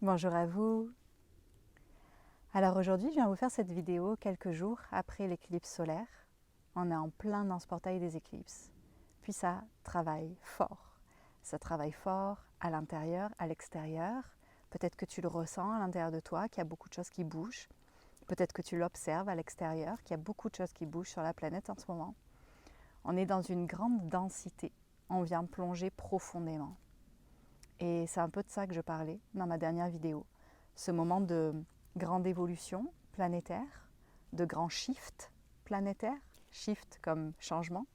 Bonjour à vous. Alors aujourd'hui, je viens vous faire cette vidéo quelques jours après l'éclipse solaire. On est en plein dans ce portail des éclipses. Puis ça travaille fort. Ça travaille fort à l'intérieur, à l'extérieur. Peut-être que tu le ressens à l'intérieur de toi, qu'il y a beaucoup de choses qui bougent. Peut-être que tu l'observes à l'extérieur, qu'il y a beaucoup de choses qui bougent sur la planète en ce moment. On est dans une grande densité. On vient plonger profondément. Et c'est un peu de ça que je parlais dans ma dernière vidéo. Ce moment de grande évolution planétaire, de grand shift planétaire, shift comme changement,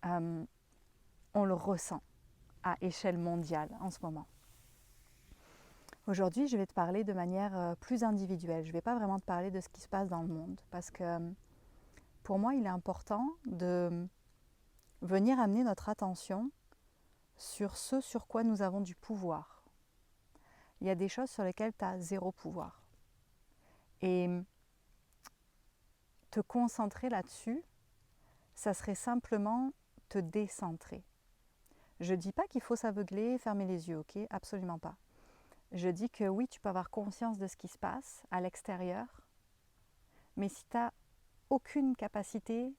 on le ressent à échelle mondiale en ce moment. Aujourd'hui, je vais te parler de manière plus individuelle. Je ne vais pas vraiment te parler de ce qui se passe dans le monde parce que pour moi, il est important de venir amener notre attention sur ce sur quoi nous avons du pouvoir. Il y a des choses sur lesquelles tu as zéro pouvoir. Et te concentrer là-dessus, ça serait simplement te décentrer. Je ne dis pas qu'il faut s'aveugler, fermer les yeux, ok? Absolument pas. Je dis que oui, tu peux avoir conscience de ce qui se passe à l'extérieur, mais si tu n'as aucune capacité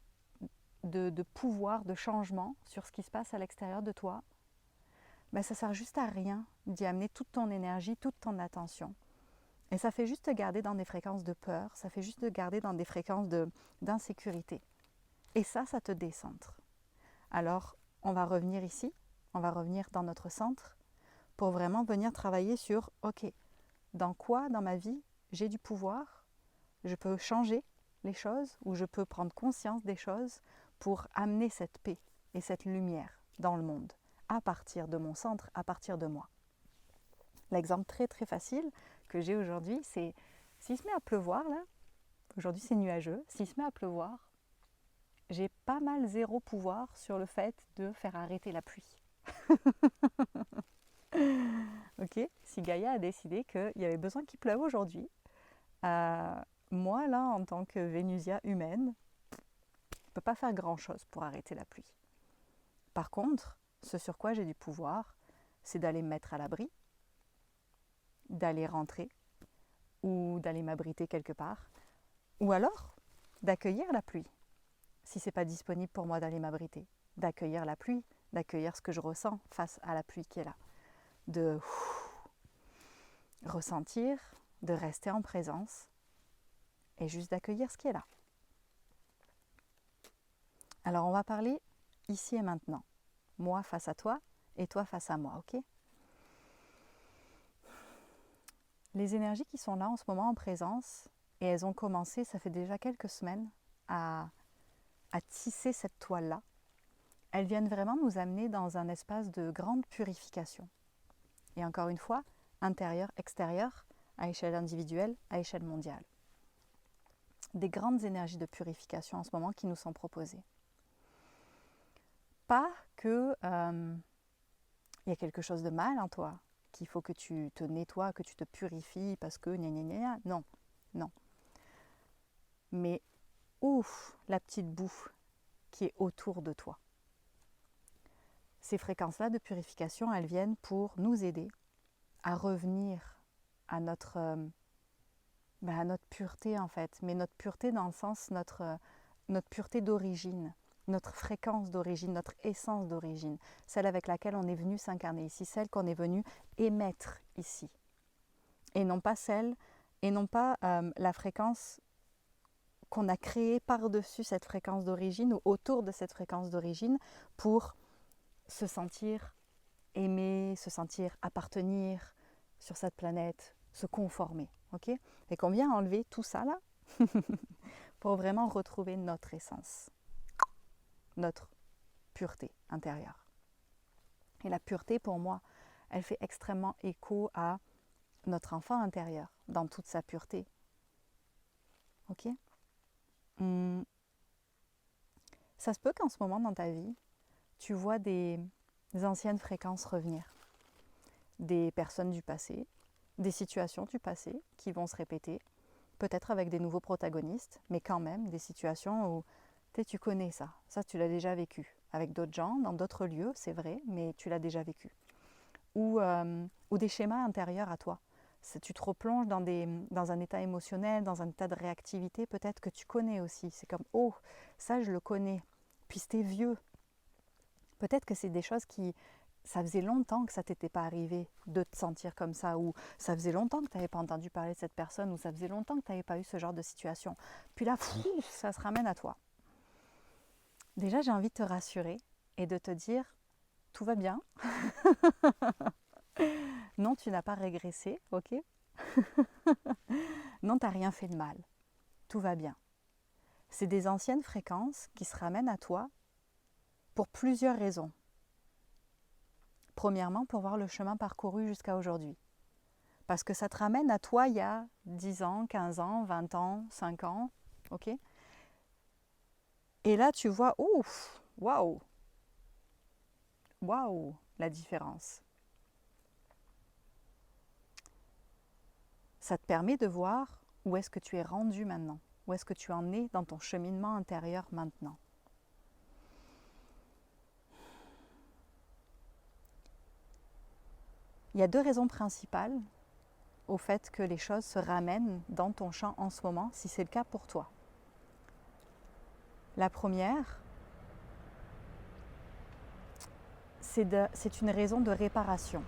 de pouvoir, de changement sur ce qui se passe à l'extérieur de toi, ben ça ne sert juste à rien d'y amener toute ton énergie, toute ton attention. Et ça fait juste te garder dans des fréquences de peur, ça fait juste te garder dans des fréquences d'insécurité. Et ça te décentre. Alors, on va revenir ici, on va revenir dans notre centre pour vraiment venir travailler sur, ok, dans quoi dans ma vie j'ai du pouvoir, je peux changer les choses ou je peux prendre conscience des choses pour amener cette paix et cette lumière dans le monde à partir de mon centre, à partir de moi. L'exemple très très facile que j'ai aujourd'hui, c'est s'il se met à pleuvoir là, aujourd'hui c'est nuageux, s'il se met à pleuvoir, j'ai pas mal zéro pouvoir sur le fait de faire arrêter la pluie. Ok, si Gaïa a décidé qu'il y avait besoin qu'il pleuve aujourd'hui, moi là en tant que Vénusia humaine, je ne peux pas faire grand chose pour arrêter la pluie. Par contre, ce sur quoi j'ai du pouvoir, c'est d'aller me mettre à l'abri, d'aller rentrer ou d'aller m'abriter quelque part, ou alors d'accueillir la pluie. Si c'est pas disponible pour moi d'aller m'abriter, d'accueillir la pluie, d'accueillir ce que je ressens face à la pluie qui est là, de ressentir, de rester en présence et juste d'accueillir ce qui est là. Alors on va parler ici et maintenant, moi face à toi et toi face à moi, ok? Les énergies qui sont là en ce moment en présence, et elles ont commencé, ça fait déjà quelques semaines, à tisser cette toile-là, elles viennent vraiment nous amener dans un espace de grande purification. Et encore une fois, intérieur, extérieur, à échelle individuelle, à échelle mondiale. Des grandes énergies de purification en ce moment qui nous sont proposées. Pas que y a quelque chose de mal en toi, qu'il faut que tu te nettoies, que tu te purifies parce que gna gna gna. Non, non. Mais ouf, la petite boue qui est autour de toi. Ces fréquences-là de purification, elles viennent pour nous aider à revenir à notre pureté en fait, mais notre pureté dans le sens notre pureté d'origine, notre fréquence d'origine, notre essence d'origine, celle avec laquelle on est venu s'incarner ici, celle qu'on est venu émettre ici, et non pas la fréquence qu'on a créée par-dessus cette fréquence d'origine ou autour de cette fréquence d'origine pour se sentir aimer, se sentir appartenir sur cette planète, se conformer, ok? Et qu'on vient enlever tout ça là pour vraiment retrouver notre essence, notre pureté intérieure. Et la pureté pour moi, elle fait extrêmement écho à notre enfant intérieur dans toute sa pureté, ok? Ça se peut qu'en ce moment dans ta vie, tu vois des anciennes fréquences revenir, des personnes du passé, des situations du passé qui vont se répéter, peut-être avec des nouveaux protagonistes, mais quand même des situations où tu connais ça tu l'as déjà vécu, avec d'autres gens, dans d'autres lieux, c'est vrai, mais tu l'as déjà vécu. Ou des schémas intérieurs à toi, tu te replonges dans un état émotionnel, dans un état de réactivité peut-être que tu connais aussi. C'est comme, oh, ça je le connais. Puis c'était vieux. Peut-être que c'est des choses qui, ça faisait longtemps que ça t'était pas arrivé de te sentir comme ça, ou ça faisait longtemps que tu n'avais pas entendu parler de cette personne, ou ça faisait longtemps que tu n'avais pas eu ce genre de situation. Puis là, ça se ramène à toi. Déjà, j'ai envie de te rassurer et de te dire, tout va bien. Non, tu n'as pas régressé, ok? Non, tu n'as rien fait de mal. Tout va bien. C'est des anciennes fréquences qui se ramènent à toi pour plusieurs raisons. Premièrement, pour voir le chemin parcouru jusqu'à aujourd'hui. Parce que ça te ramène à toi il y a 10 ans, 15 ans, 20 ans, 5 ans, ok? Et là, tu vois, ouf, waouh, waouh, la différence. Ça te permet de voir où est-ce que tu es rendu maintenant, où est-ce que tu en es dans ton cheminement intérieur maintenant. Il y a deux raisons principales au fait que les choses se ramènent dans ton champ en ce moment, si c'est le cas pour toi. La première, c'est une raison de réparation.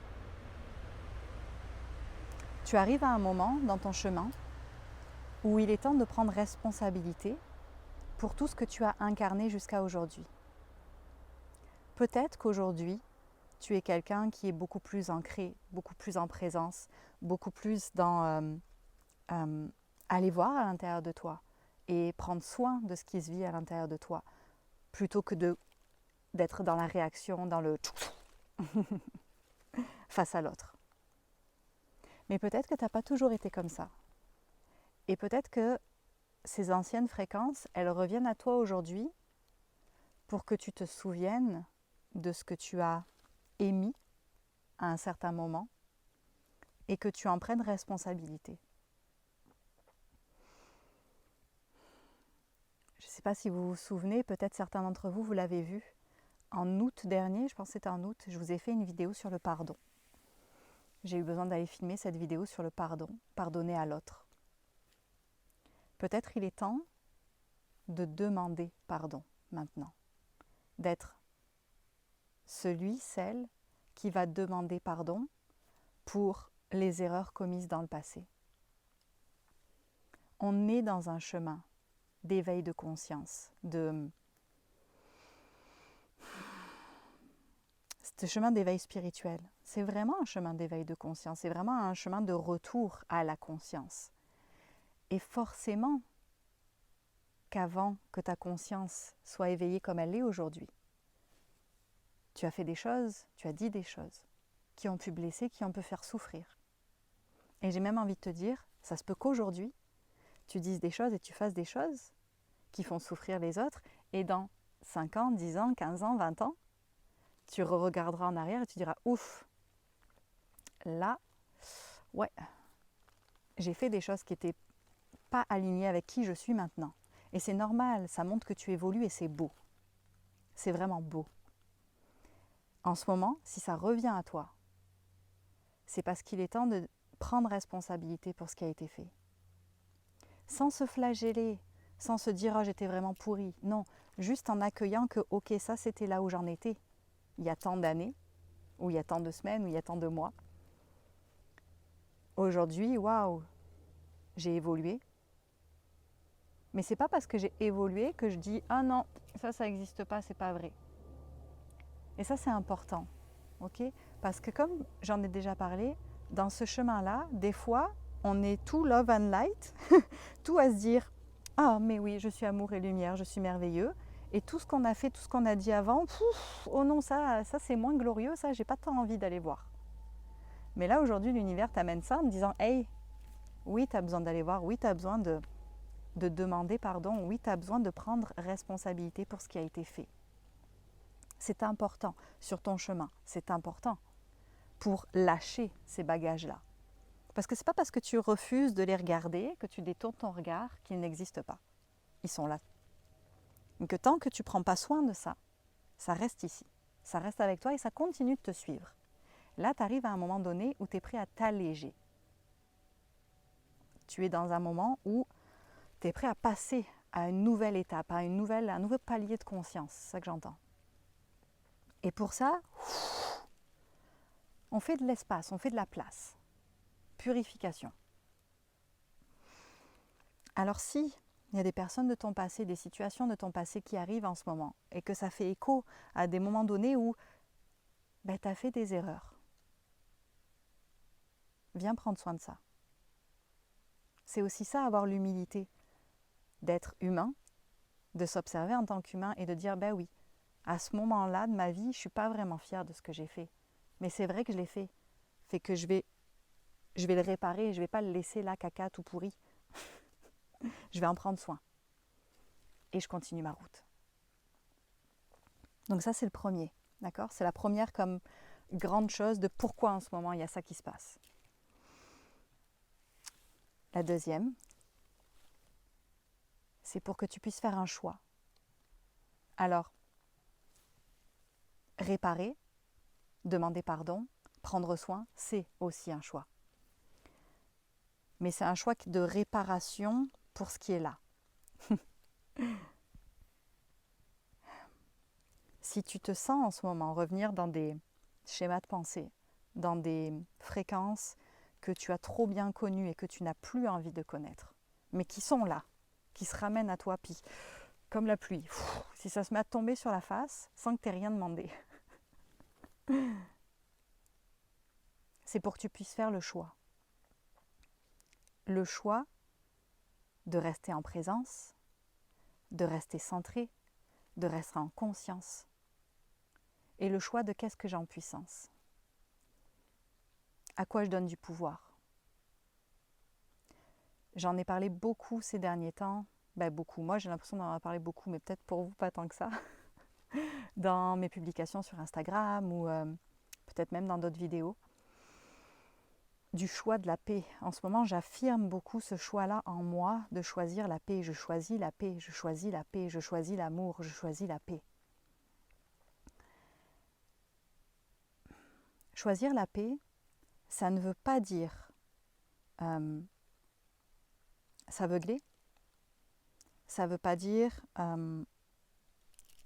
Tu arrives à un moment dans ton chemin où il est temps de prendre responsabilité pour tout ce que tu as incarné jusqu'à aujourd'hui. Peut-être qu'aujourd'hui, tu es quelqu'un qui est beaucoup plus ancré, beaucoup plus en présence, beaucoup plus dans aller voir à l'intérieur de toi et prendre soin de ce qui se vit à l'intérieur de toi, plutôt que d'être dans la réaction, dans le face à l'autre. Mais peut-être que tu n'as pas toujours été comme ça. Et peut-être que ces anciennes fréquences, elles reviennent à toi aujourd'hui pour que tu te souviennes de ce que tu as émis à un certain moment et que tu en prennes responsabilité. Je ne sais pas si vous vous souvenez, peut-être certains d'entre vous, vous l'avez vu. En août dernier, je pense que c'était en août, je vous ai fait une vidéo sur le pardon. J'ai eu besoin d'aller filmer cette vidéo sur le pardon, pardonner à l'autre. Peut-être il est temps de demander pardon maintenant, d'être celui, celle qui va demander pardon pour les erreurs commises dans le passé. On est dans un chemin d'éveil de conscience, ce chemin d'éveil spirituel. C'est vraiment un chemin d'éveil de conscience, c'est vraiment un chemin de retour à la conscience. Et forcément qu'avant que ta conscience soit éveillée comme elle est aujourd'hui, tu as fait des choses, tu as dit des choses qui ont pu blesser, qui ont pu faire souffrir. Et j'ai même envie de te dire, ça se peut qu'aujourd'hui, tu dises des choses et tu fasses des choses qui font souffrir les autres, et dans 5 ans, 10 ans, 15 ans, 20 ans, tu regarderas en arrière et tu diras, ouf, là, ouais, j'ai fait des choses qui n'étaient pas alignées avec qui je suis maintenant. Et c'est normal, ça montre que tu évolues et c'est beau. C'est vraiment beau. En ce moment, si ça revient à toi, c'est parce qu'il est temps de prendre responsabilité pour ce qui a été fait. Sans se flageller, sans se dire « oh, j'étais vraiment pourri ». Non, juste en accueillant que « ok, ça c'était là où j'en étais, il y a tant d'années, ou il y a tant de semaines, ou il y a tant de mois. Aujourd'hui, waouh, j'ai évolué. Mais c'est pas parce que j'ai évolué que je dis « ah non, ça n'existe pas, c'est pas vrai ». Et ça c'est important, ok? Parce que comme j'en ai déjà parlé, dans ce chemin-là, des fois, on est tout love and light, tout à se dire « ah mais oui, je suis amour et lumière, je suis merveilleux ». Et tout ce qu'on a fait, tout ce qu'on a dit avant, oh non, ça c'est moins glorieux, ça j'ai pas tant envie d'aller voir. Mais là aujourd'hui, l'univers t'amène ça en te disant « hey, oui, tu as besoin d'aller voir, oui, tu as besoin de demander pardon, oui, tu as besoin de prendre responsabilité pour ce qui a été fait ». C'est important sur ton chemin, c'est important pour lâcher ces bagages-là. Parce que ce n'est pas parce que tu refuses de les regarder, que tu détournes ton regard, qu'ils n'existent pas. Ils sont là. Donc tant que tu ne prends pas soin de ça, ça reste ici. Ça reste avec toi et ça continue de te suivre. Là, tu arrives à un moment donné où tu es prêt à t'alléger. Tu es dans un moment où tu es prêt à passer à une nouvelle étape, à un nouveau palier de conscience, c'est ça que j'entends. Et pour ça, on fait de l'espace, on fait de la place. Purification. Alors si il y a des personnes de ton passé, des situations de ton passé qui arrivent en ce moment et que ça fait écho à des moments donnés où tu as fait des erreurs, viens prendre soin de ça. C'est aussi ça, avoir l'humilité d'être humain, de s'observer en tant qu'humain et de dire oui, à ce moment-là de ma vie, je ne suis pas vraiment fière de ce que j'ai fait. Mais c'est vrai que je l'ai fait. Fait que je vais le réparer, je ne vais pas le laisser là, caca, tout pourri. Je vais en prendre soin. Et je continue ma route. Donc ça, c'est le premier. D'accord ? C'est la première comme grande chose de pourquoi en ce moment il y a ça qui se passe. La deuxième, c'est pour que tu puisses faire un choix. Alors, réparer, demander pardon, prendre soin, c'est aussi un choix. Mais c'est un choix de réparation pour ce qui est là. Si tu te sens en ce moment revenir dans des schémas de pensée, dans des fréquences que tu as trop bien connues et que tu n'as plus envie de connaître, mais qui sont là, qui se ramènent à toi, puis comme la pluie, si ça se met à tomber sur la face sans que tu aies rien demandé, c'est pour que tu puisses faire le choix. Le choix de rester en présence, de rester centré, de rester en conscience. Et le choix de qu'est-ce que j'ai en puissance. À quoi je donne du pouvoir. J'en ai parlé beaucoup ces derniers temps. Beaucoup. Moi, j'ai l'impression d'en avoir parlé beaucoup, mais peut-être pour vous, pas tant que ça. Dans mes publications sur Instagram ou peut-être même dans d'autres vidéos. Du choix de la paix. En ce moment, j'affirme beaucoup ce choix-là en moi de choisir la paix. Je choisis la paix, je choisis la paix, je choisis l'amour, je choisis la paix. Choisir la paix, ça ne veut pas dire s'aveugler, ça ne veut pas dire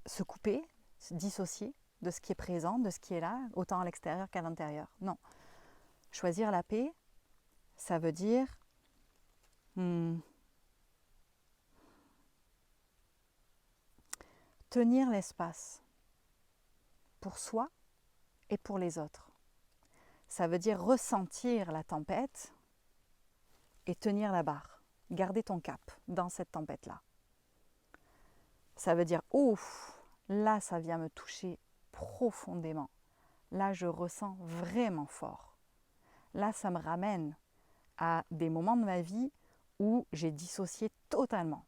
se couper, se dissocier de ce qui est présent, de ce qui est là, autant à l'extérieur qu'à l'intérieur. Non. Choisir la paix, ça veut dire tenir l'espace pour soi et pour les autres. Ça veut dire ressentir la tempête et tenir la barre, garder ton cap dans cette tempête-là. Ça veut dire, ouf, là ça vient me toucher profondément. Là je ressens vraiment fort. Là ça me ramène à des moments de ma vie où j'ai dissocié totalement,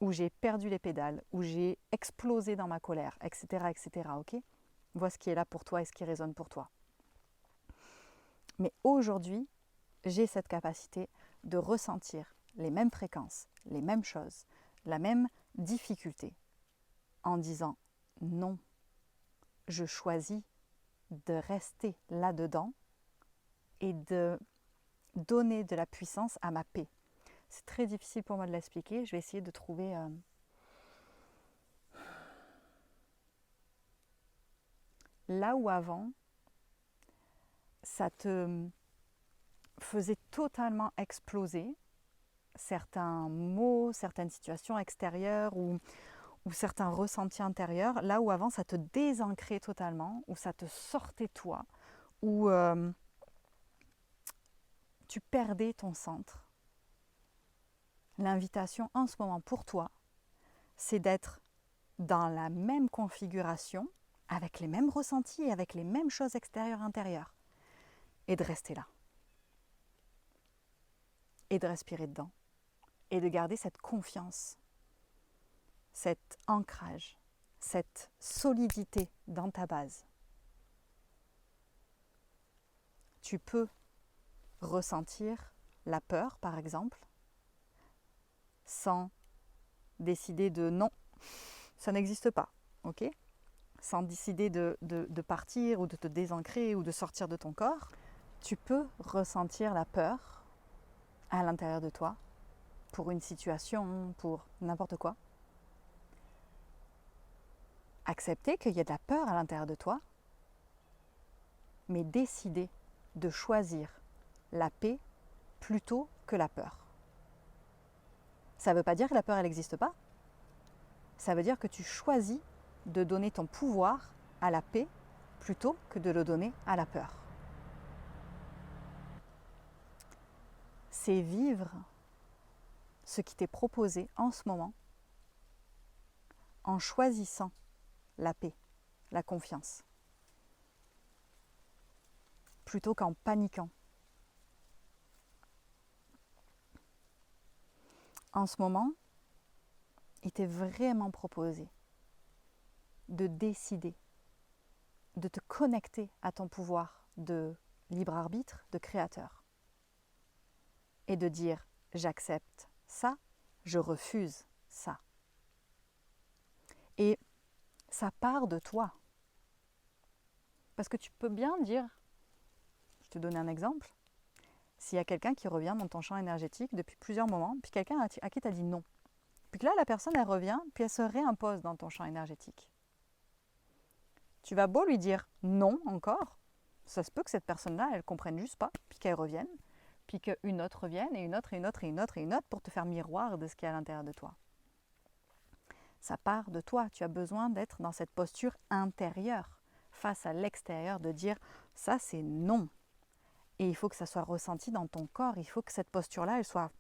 où j'ai perdu les pédales, où j'ai explosé dans ma colère, etc. etc. Ok ? Vois ce qui est là pour toi et ce qui résonne pour toi. Mais aujourd'hui, j'ai cette capacité de ressentir les mêmes fréquences, les mêmes choses, la même difficulté, en disant non, je choisis de rester là-dedans et de donner de la puissance à ma paix. C'est très difficile pour moi de l'expliquer, je vais essayer de trouver là où avant, ça te faisait totalement exploser certains mots, certaines situations extérieures ou certains ressentis intérieurs, là où avant ça te désancrait totalement, où ça te sortait toi, où tu perdais ton centre. L'invitation en ce moment pour toi, c'est d'être dans la même configuration, avec les mêmes ressentis et avec les mêmes choses extérieures-intérieures, et de rester là. Et de respirer dedans. Et de garder cette confiance, cet ancrage, cette solidité dans ta base. Tu peux ressentir la peur, par exemple, sans décider de non, ça n'existe pas, ok ? Sans décider de partir ou de te désancrer ou de sortir de ton corps, tu peux ressentir la peur à l'intérieur de toi, pour une situation, pour n'importe quoi. Accepter qu'il y ait de la peur à l'intérieur de toi, mais décider de choisir la paix plutôt que la peur. Ça ne veut pas dire que la peur, elle n'existe pas. Ça veut dire que tu choisis de donner ton pouvoir à la paix plutôt que de le donner à la peur. C'est vivre ce qui t'est proposé en ce moment en choisissant la paix, la confiance, plutôt qu'en paniquant. En ce moment, il t'est vraiment proposé de décider, de te connecter à ton pouvoir de libre arbitre, de créateur, et de dire j'accepte ça, je refuse ça. Et ça part de toi. Parce que tu peux bien dire, je te donne un exemple, s'il y a quelqu'un qui revient dans ton champ énergétique depuis plusieurs moments, puis quelqu'un à qui tu as dit non, puis que là la personne elle revient, puis elle se réimpose dans ton champ énergétique. Tu vas beau lui dire non encore, ça se peut que cette personne-là, elle ne comprenne juste pas, puis qu'elle revienne, puis qu'une autre revienne, et une autre, et une autre, et une autre, et une autre, pour te faire miroir de ce qu'il y a à l'intérieur de toi. Ça part de toi, tu as besoin d'être dans cette posture intérieure, face à l'extérieur, de dire ça c'est non. Et il faut que ça soit ressenti dans ton corps, il faut que cette posture-là, elle soit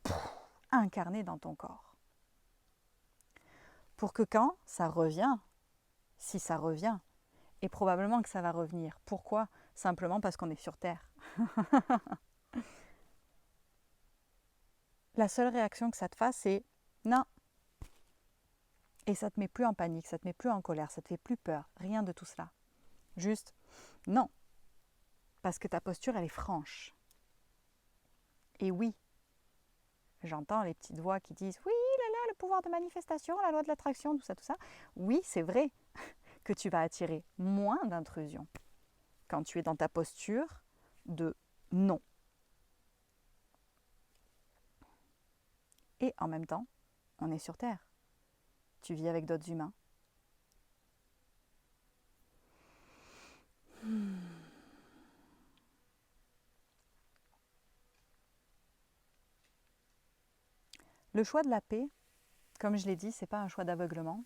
incarnée dans ton corps. Pour que quand ça revient, si ça revient, et probablement que ça va revenir. Pourquoi ? Simplement parce qu'on est sur Terre. La seule réaction que ça te fasse, c'est non. Et ça te met plus en panique, ça te met plus en colère, ça te fait plus peur, rien de tout cela. Juste non. Parce que ta posture, elle est franche. Et oui, j'entends les petites voix qui disent oui, là, le pouvoir de manifestation, la loi de l'attraction, tout ça, tout ça. Oui, c'est vrai que tu vas attirer moins d'intrusions quand tu es dans ta posture de non. Et en même temps, on est sur Terre. Tu vis avec d'autres humains. Le choix de la paix, comme je l'ai dit, c'est pas un choix d'aveuglement.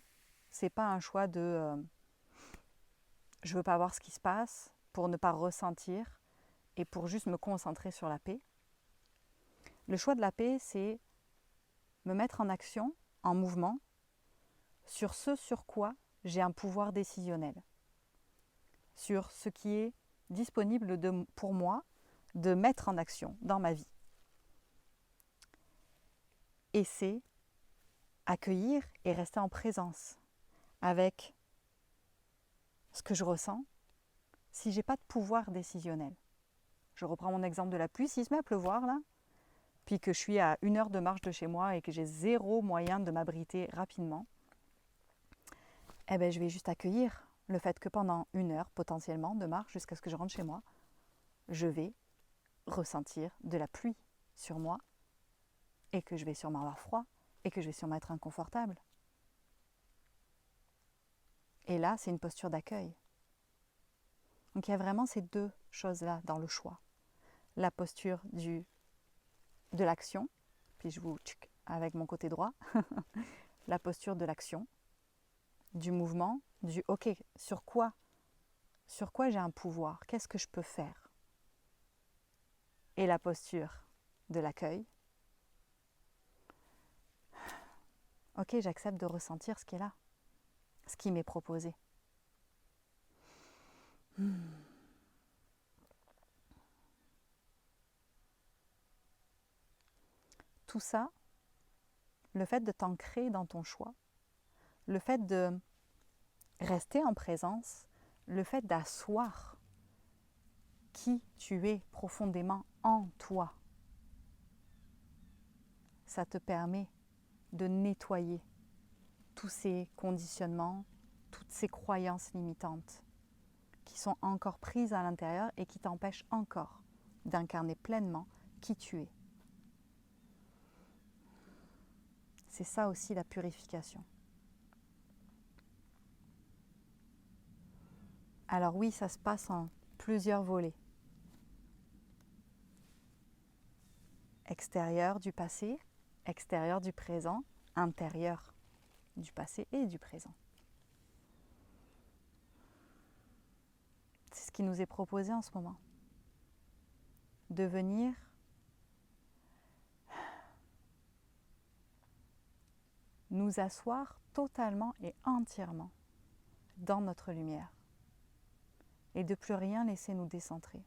C'est pas un choix de je veux pas voir ce qui se passe pour ne pas ressentir et pour juste me concentrer sur la paix. Le choix de la paix, c'est me mettre en action, en mouvement, sur ce sur quoi j'ai un pouvoir décisionnel, sur ce qui est disponible pour moi de mettre en action dans ma vie. Et c'est accueillir et rester en présence avec ce que je ressens si je n'ai pas de pouvoir décisionnel. Je reprends mon exemple de la pluie, s'il se met à pleuvoir là, puis que je suis à 1 heure de marche de chez moi et que j'ai 0 moyen de m'abriter rapidement, eh bien je vais juste accueillir le fait que pendant 1 heure potentiellement de marche jusqu'à ce que je rentre chez moi, je vais ressentir de la pluie sur moi et que je vais sûrement avoir froid et que je vais sûrement être inconfortable. Et là, c'est une posture d'accueil. Donc il y a vraiment ces deux choses-là dans le choix. La posture de l'action, puis je vous tchic avec mon côté droit, la posture de l'action, du mouvement, du ok, sur quoi j'ai un pouvoir, qu'est-ce que je peux faire. Et la posture de l'accueil. Ok, j'accepte de ressentir ce qui est là, ce qui m'est proposé. Tout ça, le fait de t'ancrer dans ton choix, le fait de rester en présence, le fait d'asseoir qui tu es profondément en toi, ça te permet de nettoyer tous ces conditionnements, toutes ces croyances limitantes qui sont encore prises à l'intérieur et qui t'empêchent encore d'incarner pleinement qui tu es. C'est ça aussi la purification. Alors oui, ça se passe en plusieurs volets. Extérieur du passé, extérieur du présent, intérieur du passé et du présent. C'est ce qui nous est proposé en ce moment. De venir nous asseoir totalement et entièrement dans notre lumière et de plus rien laisser nous décentrer.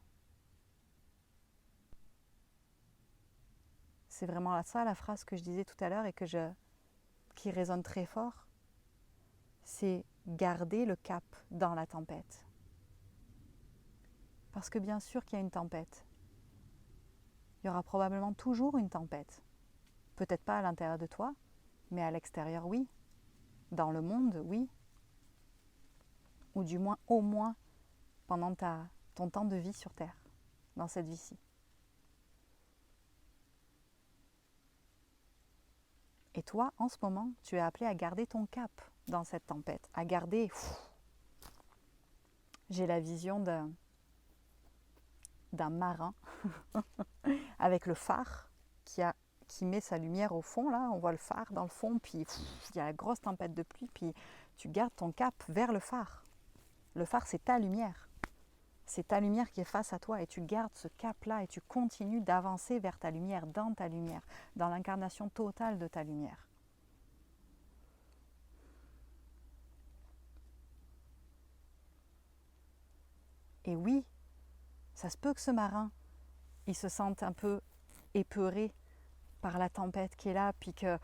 C'est vraiment ça la phrase que je disais tout à l'heure et qui résonne très fort. C'est garder le cap dans la tempête. Parce que bien sûr qu'il y a une tempête. Il y aura probablement toujours une tempête. Peut-être pas à l'intérieur de toi, mais à l'extérieur, oui. Dans le monde, oui. Ou du moins, au moins, pendant ton temps de vie sur Terre, dans cette vie-ci. Et toi, en ce moment, tu es appelé à garder ton cap dans cette tempête, à garder... J'ai la vision d'un marin avec le phare qui met sa lumière au fond, là, on voit le phare dans le fond, puis il y a la grosse tempête de pluie, puis tu gardes ton cap vers le phare. Le phare, c'est ta lumière. C'est ta lumière qui est face à toi et tu gardes ce cap-là et tu continues d'avancer vers ta lumière, dans l'incarnation totale de ta lumière. Et oui, ça se peut que ce marin, il se sente un peu épeuré par la tempête qui est là, puis que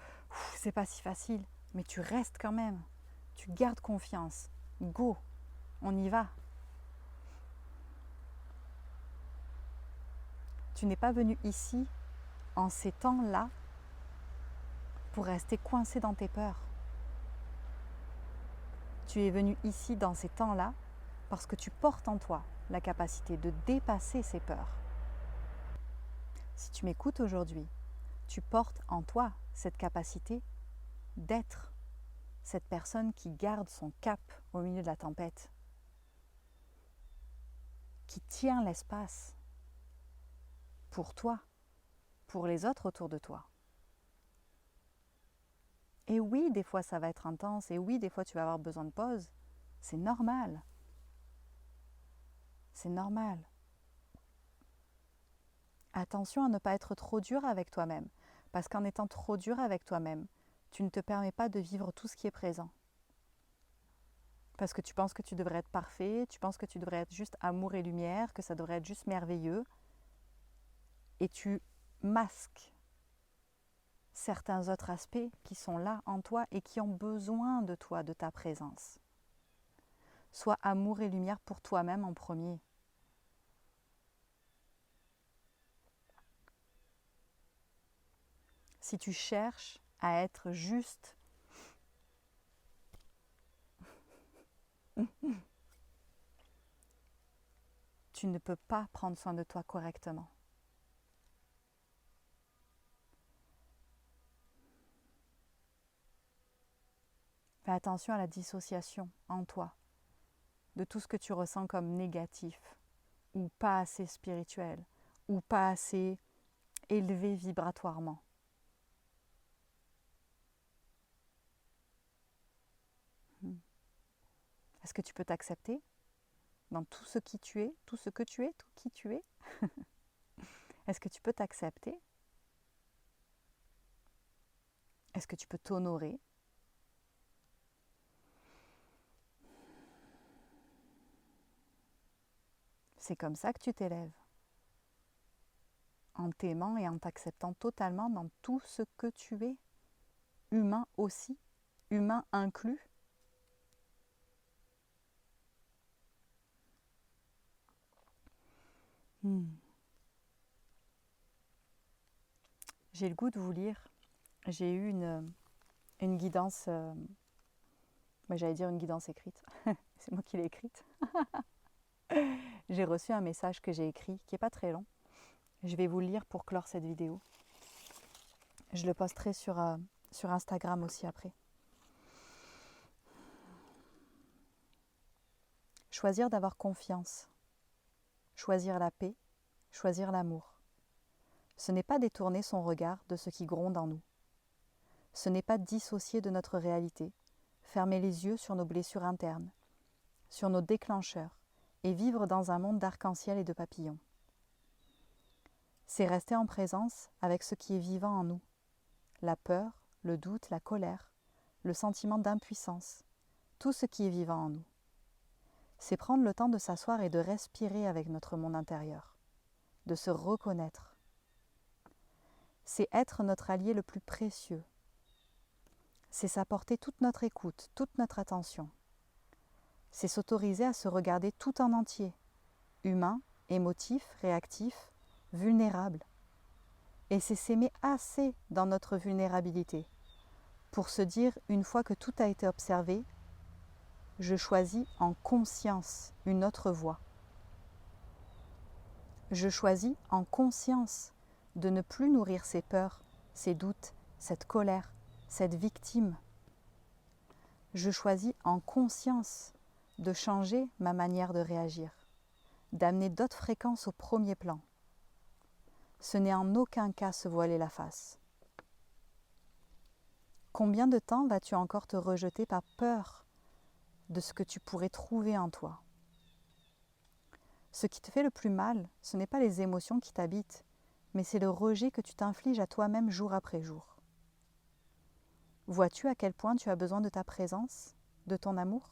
c'est pas si facile, mais tu restes quand même. Tu gardes confiance. Go, on y va. Tu n'es pas venu ici, en ces temps-là, pour rester coincé dans tes peurs. Tu es venu ici, dans ces temps-là, parce que tu portes en toi la capacité de dépasser ces peurs. Si tu m'écoutes aujourd'hui, tu portes en toi cette capacité d'être cette personne qui garde son cap au milieu de la tempête, qui tient l'espace pour toi, pour les autres autour de toi. Et oui, des fois ça va être intense, et oui, des fois tu vas avoir besoin de pause. C'est normal. C'est normal. Attention à ne pas être trop dur avec toi-même, parce qu'en étant trop dur avec toi-même, tu ne te permets pas de vivre tout ce qui est présent. Parce que tu penses que tu devrais être parfait, tu penses que tu devrais être juste amour et lumière, que ça devrait être juste merveilleux, et tu masques certains autres aspects qui sont là en toi et qui ont besoin de toi, de ta présence. Sois amour et lumière pour toi-même en premier. Si tu cherches à être juste, tu ne peux pas prendre soin de toi correctement. Fais attention à la dissociation en toi, de tout ce que tu ressens comme négatif, ou pas assez spirituel, ou pas assez élevé vibratoirement. Est-ce que tu peux t'accepter dans tout ce qui tu es, tout ce que tu es, tout qui tu es? Est-ce que tu peux t'accepter? Est-ce que tu peux t'honorer? C'est comme ça que tu t'élèves. En t'aimant et en t'acceptant totalement dans tout ce que tu es. Humain aussi, humain inclus. J'ai le goût de vous lire. J'ai eu une guidance, j'allais dire une guidance écrite. C'est moi qui l'ai écrite. J'ai reçu un message que j'ai écrit, qui n'est pas très long. Je vais vous le lire pour clore cette vidéo. Je le posterai sur sur Instagram aussi après. Choisir d'avoir confiance, choisir la paix, choisir l'amour. Ce n'est pas détourner son regard de ce qui gronde en nous. Ce n'est pas dissocier de notre réalité, fermer les yeux sur nos blessures internes, sur nos déclencheurs et vivre dans un monde d'arc-en-ciel et de papillons. C'est rester en présence avec ce qui est vivant en nous, la peur, le doute, la colère, le sentiment d'impuissance, tout ce qui est vivant en nous. C'est prendre le temps de s'asseoir et de respirer avec notre monde intérieur, de se reconnaître. C'est être notre allié le plus précieux. C'est s'apporter toute notre écoute, toute notre attention. C'est s'autoriser à se regarder tout en entier, humain, émotif, réactif, vulnérable. Et c'est s'aimer assez dans notre vulnérabilité pour se dire, une fois que tout a été observé, je choisis en conscience une autre voie. Je choisis en conscience de ne plus nourrir ces peurs, ces doutes, cette colère, cette victime. Je choisis en conscience de changer ma manière de réagir, d'amener d'autres fréquences au premier plan. Ce n'est en aucun cas se voiler la face. Combien de temps vas-tu encore te rejeter par peur de ce que tu pourrais trouver en toi? Ce qui te fait le plus mal, ce n'est pas les émotions qui t'habitent, mais c'est le rejet que tu t'infliges à toi-même jour après jour. Vois-tu à quel point tu as besoin de ta présence, de ton amour?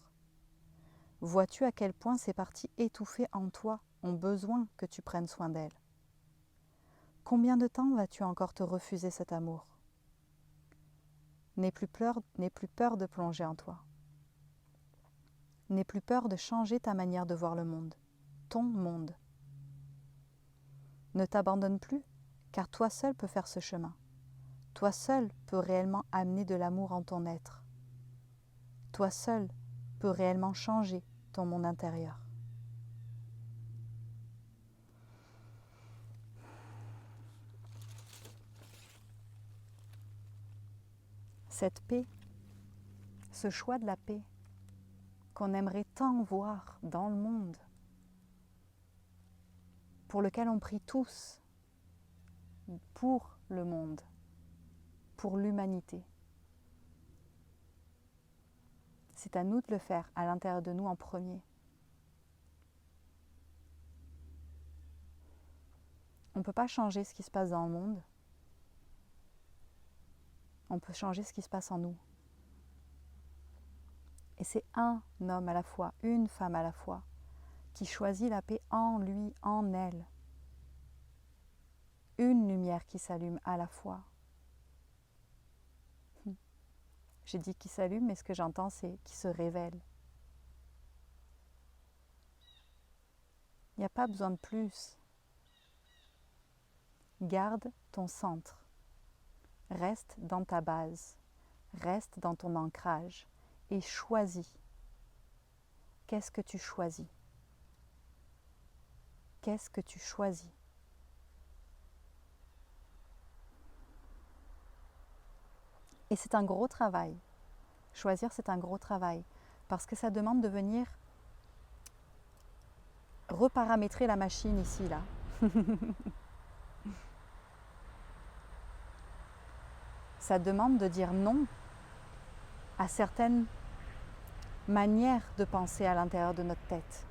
Vois-tu à quel point ces parties étouffées en toi ont besoin que tu prennes soin d'elles? Combien de temps vas-tu encore te refuser cet amour? N'aie plus peur de plonger en toi. N'aie plus peur de changer ta manière de voir le monde, ton monde. Ne t'abandonne plus, car toi seul peux faire ce chemin. Toi seul peux réellement amener de l'amour en ton être. Toi seul peux réellement changer ton monde intérieur. Cette paix, ce choix de la paix qu'on aimerait tant voir dans le monde, pour lequel on prie tous, pour le monde, pour l'humanité. C'est à nous de le faire à l'intérieur de nous en premier. On ne peut pas changer ce qui se passe dans le monde. On peut changer ce qui se passe en nous. Et c'est un homme à la fois, une femme à la fois, qui choisit la paix en lui, en elle. Une lumière qui s'allume à la fois. J'ai dit qui s'allume, mais ce que j'entends, c'est qui se révèle. Il n'y a pas besoin de plus. Garde ton centre. Reste dans ta base. Reste dans ton ancrage. Et choisis. Qu'est-ce que tu choisis? Qu'est-ce que tu choisis? Et c'est un gros travail. Choisir, c'est un gros travail. Parce que ça demande de venir reparamétrer la machine ici, là. Ça demande de dire non à certaines manières de penser à l'intérieur de notre tête,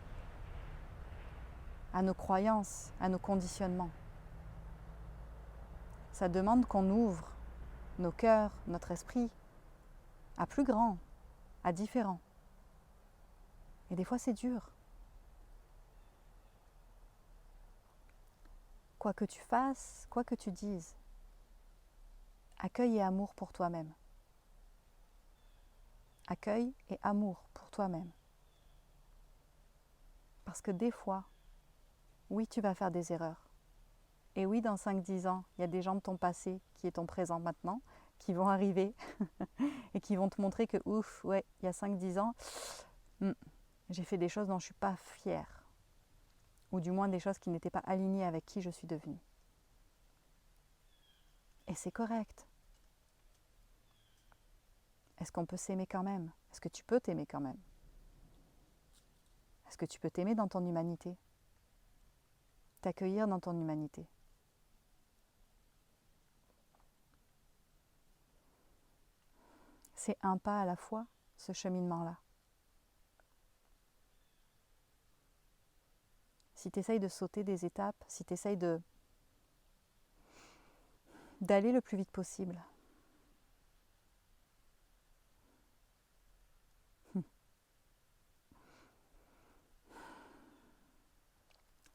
à nos croyances, à nos conditionnements. Ça demande qu'on ouvre nos cœurs, notre esprit, à plus grand, à différent. Et des fois, c'est dur. Quoi que tu fasses, quoi que tu dises, accueil et amour pour toi-même. Accueil et amour pour toi-même. Parce que des fois, oui, tu vas faire des erreurs. Et oui, dans 5-10 ans, il y a des gens de ton passé qui est ton présent maintenant, qui vont arriver et qui vont te montrer que, ouf, ouais, il y a 5-10 ans, j'ai fait des choses dont je ne suis pas fière. Ou du moins des choses qui n'étaient pas alignées avec qui je suis devenue. Et c'est correct. Est-ce qu'on peut s'aimer quand même? Est-ce que tu peux t'aimer quand même? Est-ce que tu peux t'aimer dans ton humanité? T'accueillir dans ton humanité? C'est un pas à la fois, ce cheminement-là. Si tu essayes de sauter des étapes, si tu essayes d'aller le plus vite possible,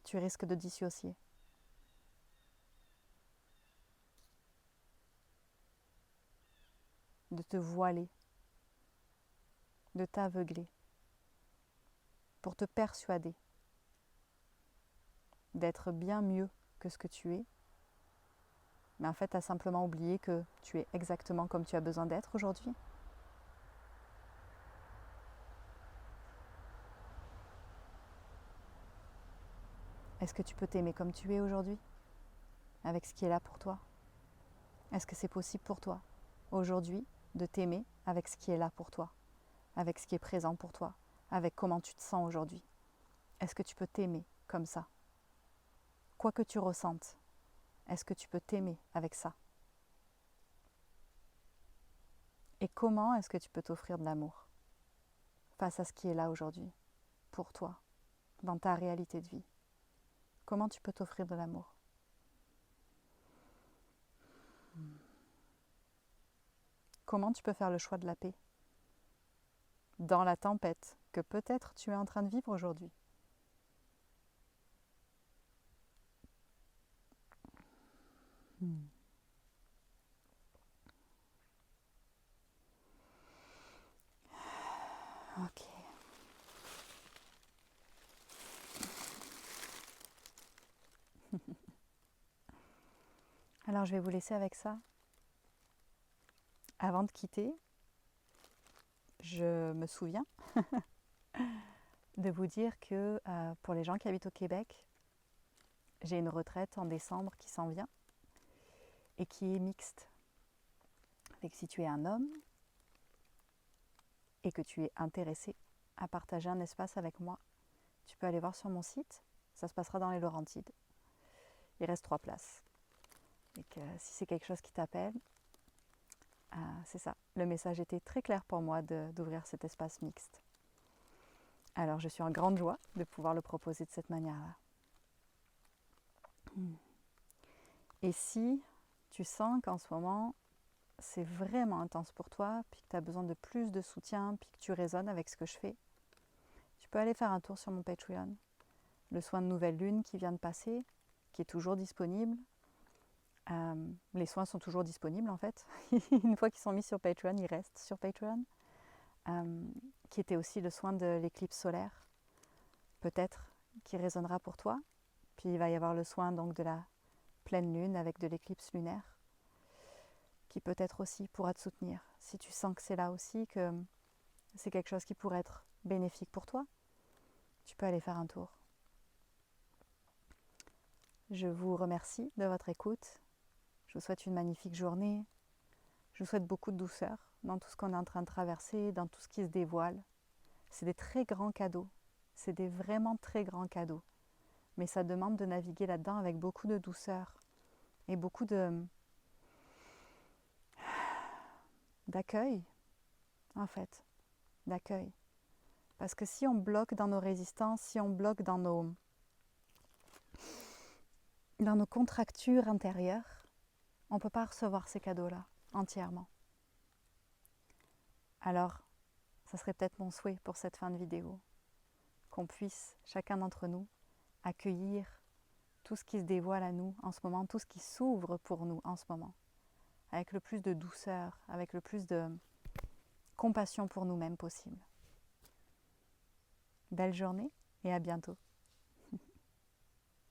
tu risques de dissocier. De te voiler, de t'aveugler, pour te persuader d'être bien mieux que ce que tu es. Mais en fait, tu as simplement oublié que tu es exactement comme tu as besoin d'être aujourd'hui. Est-ce que tu peux t'aimer comme tu es aujourd'hui, avec ce qui est là pour toi? Est-ce que c'est possible pour toi, aujourd'hui, de t'aimer avec ce qui est là pour toi, avec ce qui est présent pour toi, avec comment tu te sens aujourd'hui? Est-ce que tu peux t'aimer comme ça? Quoi que tu ressentes, est-ce que tu peux t'aimer avec ça? Et comment est-ce que tu peux t'offrir de l'amour face à ce qui est là aujourd'hui, pour toi, dans ta réalité de vie? Comment tu peux t'offrir de l'amour? Comment tu peux faire le choix de la paix dans la tempête que peut-être tu es en train de vivre aujourd'hui? Ok. Alors je vais vous laisser avec ça. Avant de quitter, je me souviens de vous dire que pour les gens qui habitent au Québec, j'ai une retraite en décembre qui s'en vient et qui est mixte. Et que si tu es un homme et que tu es intéressé à partager un espace avec moi, tu peux aller voir sur mon site. Ça se passera dans les Laurentides. Il reste 3 places. Et que si c'est quelque chose qui t'appelle, c'est ça. Le message était très clair pour moi d'ouvrir cet espace mixte. Alors je suis en grande joie de pouvoir le proposer de cette manière-là. Et si tu sens qu'en ce moment, c'est vraiment intense pour toi, puis que tu as besoin de plus de soutien, puis que tu résonnes avec ce que je fais, tu peux aller faire un tour sur mon Patreon. Le soin de nouvelle lune qui vient de passer, qui est toujours disponible. Les soins sont toujours disponibles en fait. Une fois qu'ils sont mis sur Patreon, ils restent sur Patreon. Qui était aussi le soin de l'éclipse solaire, peut-être, qui résonnera pour toi. Puis il va y avoir le soin donc de la pleine lune avec de l'éclipse lunaire, qui peut-être aussi pourra te soutenir. Si tu sens que c'est là aussi, que c'est quelque chose qui pourrait être bénéfique pour toi, tu peux aller faire un tour. Je vous remercie de votre écoute. Je vous souhaite une magnifique journée. Je vous souhaite beaucoup de douceur dans tout ce qu'on est en train de traverser, dans tout ce qui se dévoile. C'est des très grands cadeaux. C'est des vraiment très grands cadeaux. Mais ça demande de naviguer là-dedans avec beaucoup de douceur et beaucoup d'accueil, en fait. D'accueil. Parce que si on bloque dans nos résistances, si on bloque dans nos contractures intérieures, on ne peut pas recevoir ces cadeaux-là entièrement. Alors, ça serait peut-être mon souhait pour cette fin de vidéo, qu'on puisse, chacun d'entre nous, accueillir tout ce qui se dévoile à nous en ce moment, tout ce qui s'ouvre pour nous en ce moment, avec le plus de douceur, avec le plus de compassion pour nous-mêmes possible. Belle journée et à bientôt.